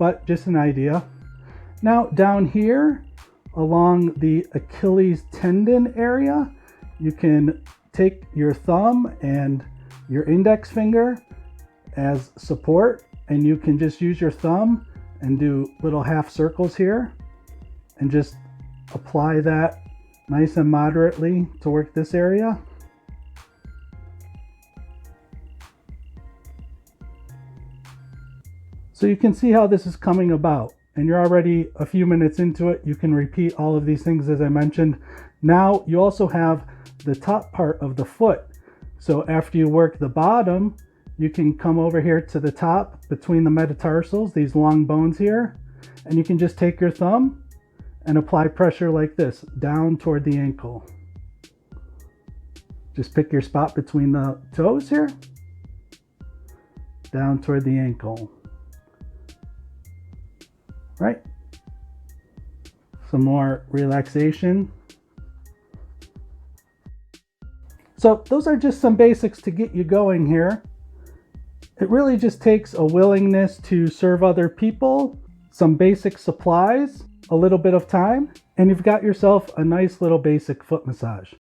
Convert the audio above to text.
but just an idea. Now down here along the Achilles tendon area, you can take your thumb and your index finger as support, and you can just use your thumb and do little half circles here and just apply that nice and moderately to work this area. So you can see how this is coming about, and you're already a few minutes into it. You can repeat all of these things as I mentioned. Now you also have the top part of the foot. So after you work the bottom, you can come over here to the top between the metatarsals, these long bones here, and you can just take your thumb and apply pressure like this down toward the ankle. Just pick your spot between the toes here, down toward the ankle. Right? Some more relaxation. So those are just some basics to get you going here. It really just takes a willingness to serve other people, some basic supplies, a little bit of time, and you've got yourself a nice little basic foot massage.